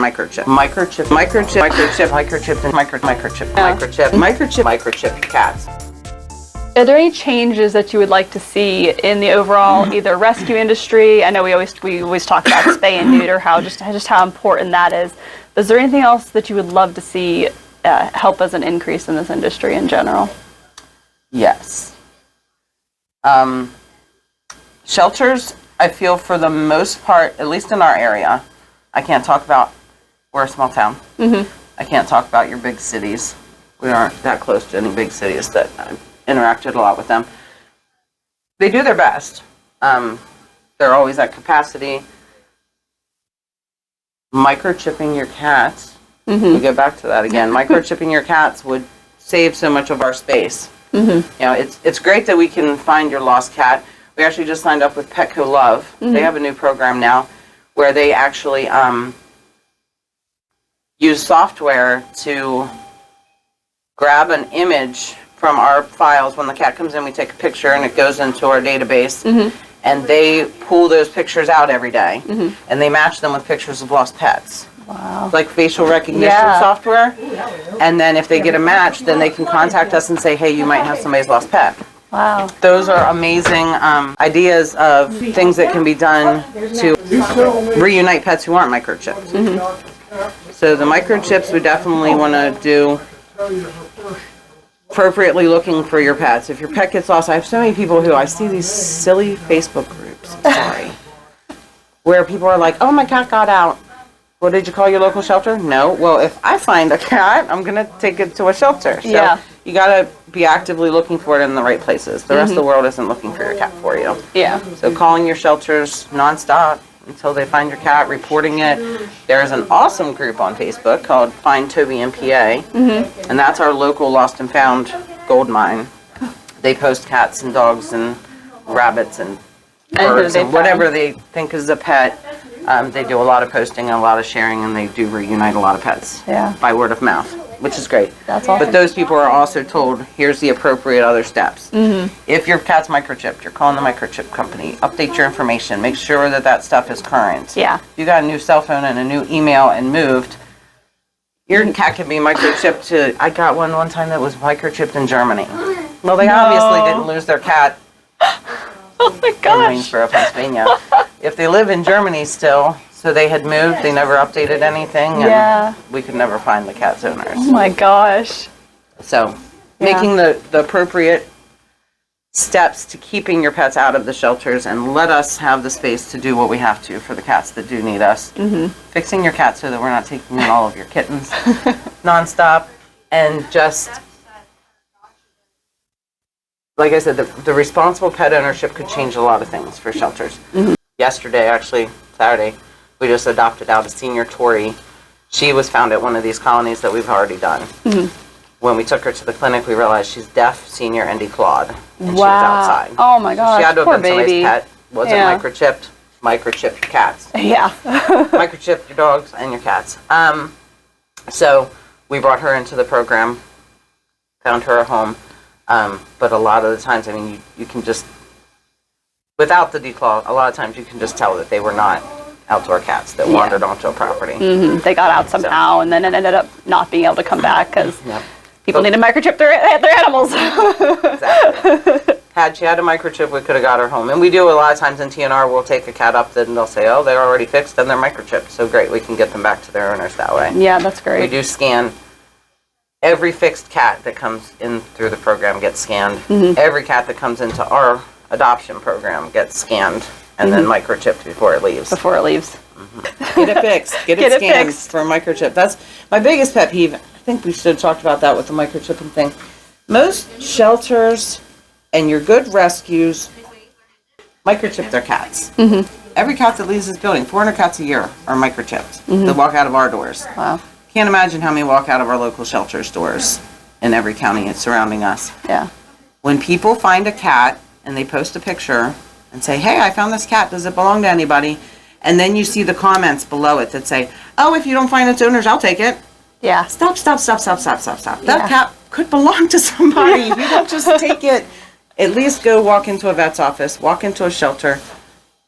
Microchip. Microchip. Microchip. Microchip. Microchip. And microchip. Yeah. Microchip. Microchip. Microchip cats. Are there any changes that you would like to see in the overall either rescue industry? I know we always talk about spay and neuter, how important that is. But is there anything else that you would love to see help as an increase in this industry in general? Yes. Shelters, I feel for the most part, at least in our area, I can't talk about, we're a small town. I can't talk about your big cities. We aren't that close to any big cities that I've interacted a lot with them. They do their best. They're always at capacity. Microchipping your cats, we go back to that again, microchipping your cats would save so much of our space. You know, it's great that we can find your lost cat. We actually just signed up with Petco Love. They have a new program now where they actually use software to grab an image from our files. When the cat comes in, we take a picture and it goes into our database, and they pull those pictures out every day, and they match them with pictures of lost pets. Wow. It's like facial recognition software, and then if they get a match, then they can contact us and say, hey, you might have somebody's lost pet. Wow. Those are amazing ideas of things that can be done to reunite pets who aren't microchipped. So the microchips we definitely want to do appropriately looking for your pets. If your pet gets lost, I have so many people who I see these silly Facebook groups, where people are like, oh, my cat got out. Well, did you call your local shelter? No. Well, if I find a cat, I'm going to take it to a shelter. So you got to be actively looking for it in the right places. The rest of the world isn't looking for your cat for you. So calling your shelters nonstop until they find your cat, reporting it. There's an awesome group on Facebook called Find Toby MPA, and that's our local lost and found gold mine. They post cats and dogs and rabbits and birds and whatever they think is a pet. They do a lot of posting and a lot of sharing, and they do reunite a lot of pets by word of mouth, which is great. That's awesome. But those people are also told, here's the appropriate other steps. If your cat's microchipped, you're calling the microchip company. Update your information. Make sure that that stuff is current. If you got a new cell phone and a new email and moved, your cat can be microchipped to, I got one time that was microchipped in Germany. Well, they obviously didn't lose their cat Oh my in gosh. Waynesboro, Pennsylvania. If they live in Germany still, so they had moved, they never updated anything, and we could never find the cat's owners. Oh my gosh. So, making the appropriate steps to keeping your pets out of the shelters, and let us have the space to do what we have to for the cats that do need us. Fixing your cat so that we're not taking in all of your kittens nonstop, and just, like I said, the responsible pet ownership could change a lot of things for shelters. Yesterday, actually, Saturday, we just adopted out a senior Tory. She was found at one of these colonies that we've already done. When we took her to the clinic, we realized she's deaf, senior, and declawed. And she was outside. Oh my gosh. She had to Poor have been baby. somebody's pet. Wasn't microchipped. Microchipped cats. Microchip your dogs and your cats. So we brought her into the program, found her a home. But a lot of the times, I mean, you can just, without the declaw, a lot of times you can just tell that they were not outdoor cats that wandered onto a property. They got out somehow, and then it ended up not being able to come back because people need to microchip their animals. Exactly. Had she had a microchip, we could have got her home. And we do a lot of times in TNR, we'll take a cat up and they'll say, oh, they're already fixed and they're microchipped. So great, we can get them back to their owners that way. Yeah, that's great. We do scan. Every fixed cat that comes in through the program gets scanned. Every cat that comes into our adoption program gets scanned and then microchipped before it leaves. Get it fixed. Get it scanned for a microchip. That's my biggest pet peeve. I think we should have talked about that with the microchipping thing. Most shelters and your good rescues microchip their cats. Every cat that leaves this building, 400 cats a year are microchipped. They walk out of our doors. Wow. Can't imagine how many walk out of our local shelters doors in every county surrounding us. When people find a cat and they post a picture and say, hey, I found this cat, does it belong to anybody? And then you see the comments below it that say, oh, if you don't find its owners, I'll take it. Stop. That cat could belong to somebody. You don't just take it. At least go walk into a vet's office, walk into a shelter,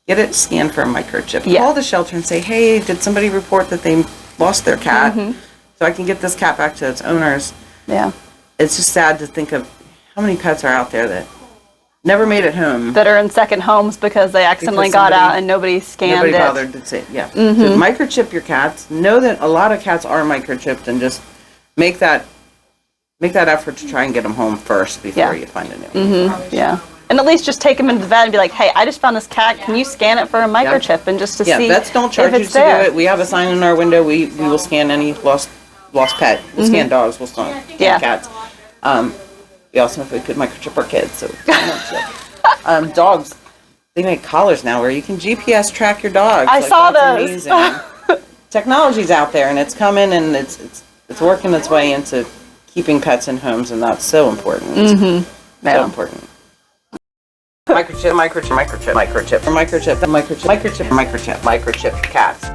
get it scanned for a microchip. Call the shelter and say, hey, did somebody report that they lost their cat, so I can get this cat back to its owners. Yeah. It's just sad to think of how many pets are out there that never made it home. That are in second homes because they accidentally got out and nobody scanned Nobody it. bothered to say, yeah. So microchip your cats. Know that a lot of cats are microchipped, and just make that effort to try and get them home first before you find a new one. Yeah. And at least just take them into the vet and be like, hey, I just found this cat. Can you scan it for a microchip? And just to see vets don't charge if you it's to there. do it. We have a sign in our window. We will scan any lost pet. We'll scan dogs. We'll scan cats. We also, if we could, microchip our kids. So dogs, they make collars now where you can GPS track your dogs. I saw those. Amazing. Technology's out there, and it's coming, and it's working its way into keeping pets in homes, and that's so important. So important. Microchip cats.